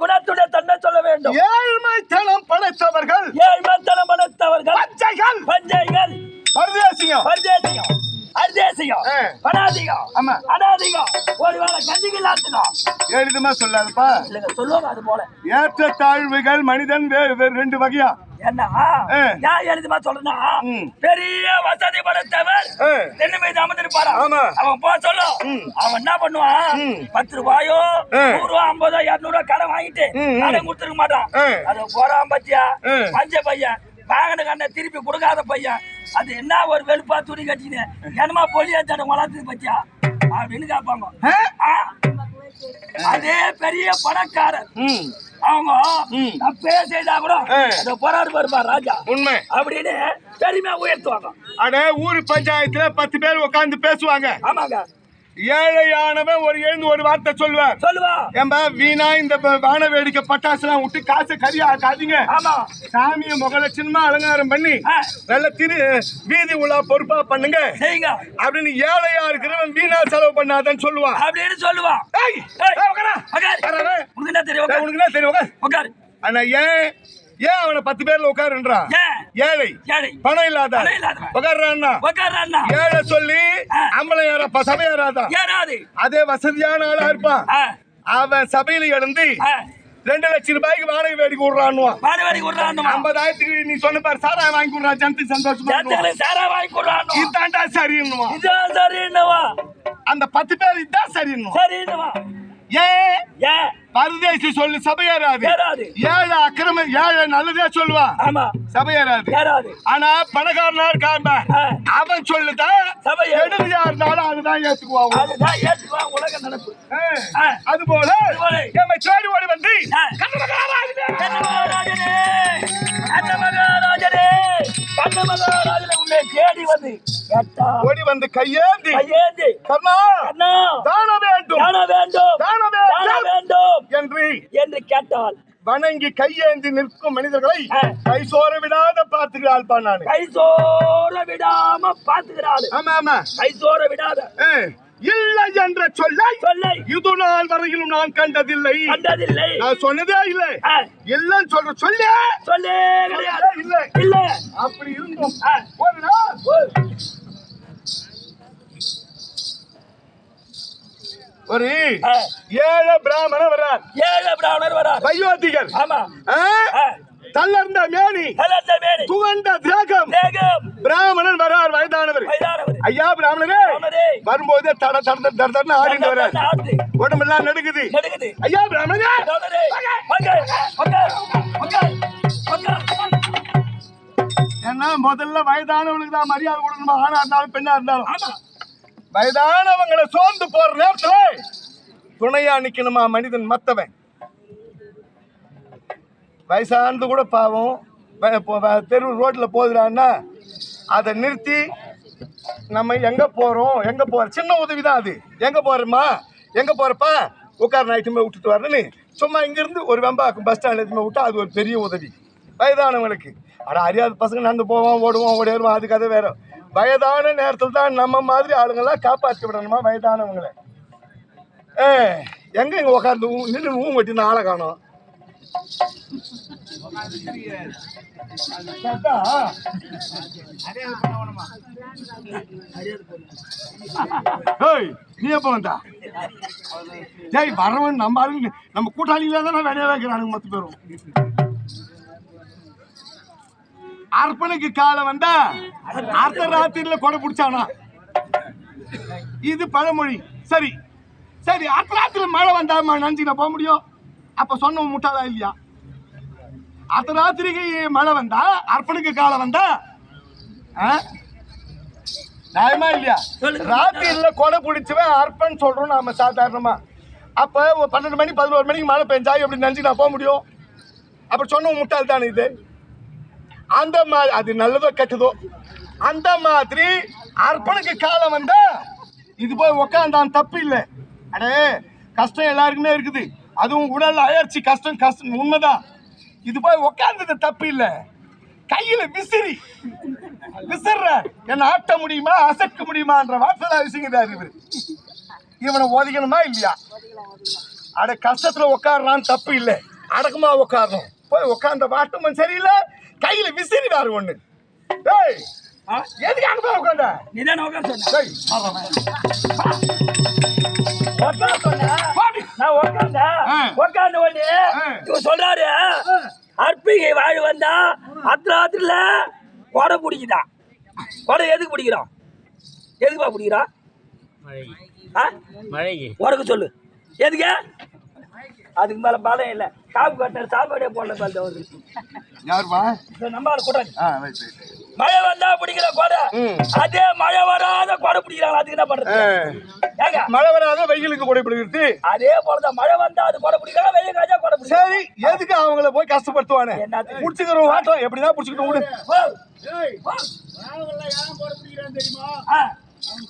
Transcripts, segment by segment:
குணத்துடைய தன்னை சொல்ல வேண்டும். ஏழ்மைத்தனம் படைத்தவர்கள் பஞ்சைகள் பரதேசியம் அனாதிகம் ஒரு வேளை கஞ்சிகள் ஆத்துக்கும் எழுதுமா சொல்லாதுப்பா இல்லைங்க சொல்லுவாங்க. அது போல ஏற்ற தாழ்வுகள் மனிதன் வேறு ரெண்டு வகையா என்ன ஏன் எழுதுமா சொல்றா பெரிய வசதி படைத்தவர் தென்னை மீது அமர்ந்திருப்பாரா அவன் போ சொல்லும். அவன் என்ன பண்ணுவான் 10 ரூபாயோ 100 ரூபா 50 200 கடன் வாங்கிட்டு கடன் கொடுத்துருக்க மாட்டான். அது போறான் பத்தியா பஞ்ச பையன் வாகன கண்ணை திருப்பி கொடுக்காத பையன் அது என்ன ஒரு வெளுப்பா துணி கட்டின்னு என்னமா பொலியா தடம் வளர்த்து பத்தியா அப்படின்னு கேட்பாங்க. அதே பெரிய பணக்காரர் அவங்க தப்பே செய்தா கூட போராடு வருமா ராஜா உண்மை அப்படின்னு பெருமையா உயர்த்துவாங்க. அட ஊர் பஞ்சாயத்துல 10 பேர் உட்கார்ந்து பேசுவாங்க. ஆமாங்க. ஏழையானவன் எழுந்து ஒரு வார்த்தை சொல்லுவா ஏம்பா வீணா இந்த வான வேடிக்கை பட்டாசு எல்லாம் விட்டு காசு கறி ஆக்காதீங்க. சாமிய முகலட்சணமா அலங்காரம் பண்ணி நல்ல வீதி உலா பொறுப்பா பண்ணுங்க அப்படின்னு ஏழையா இருக்கிறவன் வீணா செலவு பண்ணாதன்னு சொல்லுவான் அப்படின்னு சொல்லுவான். ஆனா ஏன் அவனை 10 பேர்ல உட்காருன்றான்? ஏழை பணம் இல்லாத உட்கார்றான்னா ஏழை சொல்லி அம்பளை ஏறப்பா சபை ஏறாதான். அதே வசதியான ஆளா இருப்பான் அவன் சபையில எழுந்து 2 லட்சம் ரூபாய்க்கு வாடகை வேடிக்கை விடுறான்னுவான். 50,000 நீ சொன்ன பாரு சாராயம் வாங்கி கொடுறான் ஜனத்துக்கு சந்தோஷமா இதாண்டா சரின்னுவான். அந்த 10 பேர் இதான் சரின்னுவான். ஏன் பரதேசி சொல்லி சபையேறாது. ஏழை அக்கிரம ஏழை நல்லதே சொல்லுவான் சபையேறாது. ஆனா பணக்காரனா இருக்காம அவன் சொல்லுதான் எடுதியா இருந்தாலும் அதுதான் ஏத்துக்குவான். உலக நடப்பு. அது போல தேடி ஓடி வந்து தேடி வந்து ஓடி வந்து கையேந்தி தான வேண்டும் என்று கேட்டால் வணங்கி கையேந்தி நிற்கும் மனிதர்களை கை சோர விடாத பார்த்துக்கிறாள். கை சோர விடாம பார்த்துக்கிறாள். ஆமா கை சோர விடாத இல்லை என்ற சொல்லை இது நாள் வரையிலும் நான் கண்டதில்லை. நான் சொன்னதே இல்லை. இல்லன்னு சொல்ல இல்லை அப்படி இருந்தோம். ஒரு ஏழை பிராமணர் வரார். பயோதிகள் தளர்ந்த மேனி துவண்ட தேகம் பிராமணன் வரார். வயதானவர். ஐயா பிராமணரே வரும்போது தட ஆடிட்டு வர்றார். உடம்பெல்லாம் நடுக்குது. ஐயா பிராமணரே ஏன்னா முதல்ல வயதானவங்களுக்கு தான் மரியாதை கொடுக்கணுமா? ஆணா இருந்தாலும் பெண்ணா இருந்தாலும் வயதானவங்களை சோர்ந்து போற நேரத்துல துணையா நிக்கணுமா மனிதன் மத்தவன். வயசானது கூட பாவம் தெரு ரோட்ல போதுறான்னா அதை நிறுத்தி நம்ம எங்க போற சின்ன உதவி தான் அது. எங்க போறப்பா உட்கார நைட்டுமே விட்டுட்டு வரணுன்னு சும்மா இங்கிருந்து ஒரு வெம்பாக்கும் பஸ் ஸ்டாண்ட் எதுவுமே விட்டா அது ஒரு பெரிய உதவி வயதானவங்களுக்கு. ஆனால் அறியாத பசங்க நடந்து போவோம் ஓடிடுவோம் அது கதை வேற. வயதான நேரத்தில் தான் நம்ம மாதிரி ஆளுங்கெல்லாம் காப்பாற்றி விடணுமா வயதானவங்களை. எங்க உட்காந்து நின்று ஊங்கட்டின்னு ஆளை காணும். நீ எப்ப வந்தா வரவன் நம்ம ஆளுங்க நம்ம கூட்டாளியில தான் வேலையா வைக்கிறானுங்க. 10 பேரும் அர்ப்பனுக்கு காலம் வந்தா அர்த்த ராத்திரில கொடை பிடிச்சானா இது பழமொழி. சரி அர்த்த ராத்திரி மழை வந்தா நினைச்சுக்கிட்ட போக முடியும். அப்ப சொன்ன முட்டாளா இல்லையா? அர்த்த ராத்திரிக்கு மழை வந்தா அர்ப்பனுக்கு காலம் வந்தா நியாயமா இல்லையா? ராத்திரில கொடை பிடிச்சவன் அர்ப்பன் சொல்றோம் நாம சாதாரணமா. அப்ப ஒரு 12 மணி 11 மணிக்கு மழை பெஞ்சா எப்படி நினைச்சு நான் போக முடியும்? அப்படி சொன்ன முட்டாள் தானே இது. அந்த மாதிரி அது நல்லதோ கெட்டதோ அந்த மாதிரி அர்ப்பனுக்கு காலம் வந்தா இது போய் உக்காந்தான் தப்பு இல்லை. அடே கஷ்டம் எல்லாருக்குமே இருக்குது. அதுவும் உடல் அயற்சி கஷ்டம் கஷ்டம் உண்மைதான். இது போய் உக்காந்தது தப்பு இல்லை. கையில விசிறி விசிற என்ன ஆட்ட முடியுமா அசைக்க முடியுமான்ற வார்த்தை விஷயங்கிறாரு இவரு. இவனை ஒதுக்கணுமா இல்லையா? அட கஷ்டத்துல உட்காடுறான்னு தப்பு இல்லை, அடக்கமா உட்காரணும். போய் உட்கார்ந்த வாட்டமும் சரியில்லை, கையில விசிறி வேற ஒண்ணு. டேய் எதுக்கு அங்க போய் உட்கார்ந்த? நீ தான் உட்கார சொன்ன. டேய் உட்கார சொன்ன. நான் உட்கார்ந்த உடனே இவன் சொல்றாரு அற்பிகை வாழ் வந்தா அத்திராத்திரில கொடை பிடிக்குதான். கொடை எதுக்கு பிடிக்கிறோம்? எதுக்குப்பா பிடிக்கிறோம்? மழைக்கு உனக்கு சொல்லு எதுக்கு? அதுக்கு மேல பலம் இல்லை. காப்பு கட்ட சாப்பாடே போடல பால் வருது. யாருமா நம்பால கூட்டாது. மழை வந்தா பிடிக்கிற கொடை அதே மழை வராத கொடை பிடிக்கிறாங்க. அதுக்கு என்ன பண்றது? ஏங்க மழை வராத வெயிலுக்கு கொடை பிடிக்கிறது அதே போலதான். மழை வந்தா அது கொடை பிடிக்கிறாங்க, வெயில் காய்ச்சா கொடை பிடிக்கிறாங்க. சரி எதுக்கு அவங்கள போய் கஷ்டப்படுத்துவானே? புடிச்சுக்கிறோம் வாட்டம் எப்படிதான் புடிச்சுக்கிட்டு விடு.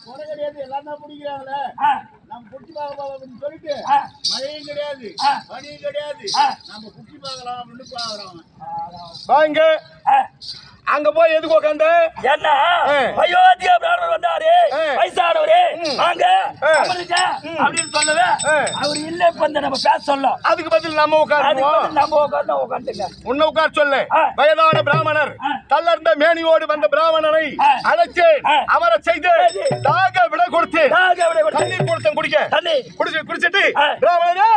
கொடை கிடையாது, எல்லாம் தான் பிடிக்கிறாங்களே. நம்ம குட்டி பார்க்கலாம் அப்படின்னு சொல்லிட்டு மழையும் கிடையாது பனியும் கிடையாது, நம்ம குட்டி பார்க்கலாம் அப்படின்னு பாக்குறோம். வாங்க அங்க போய் எதுக்கு உட்காந்த? என்ன அயோத்தியா பிராமணர் வந்தாரு, வயசானவரு வாங்க அப்படின்னு சொல்லவே அவர் இல்ல. இப்ப நம்ம பேச சொல்ல அதுக்கு பதில் நம்ம உட்காந்து நம்ம உட்காந்துங்க. உன்ன உட்கார சொல்லு. வயதான பிராமணர் தளர்ந்த மேனியோடு வந்த பிராமணனை அழைச்சு அவரை செய்து தாக விட கொடுத்து தண்ணீர் கொடுத்த குடிக்க குடிச்சிட்டு பிராமணரே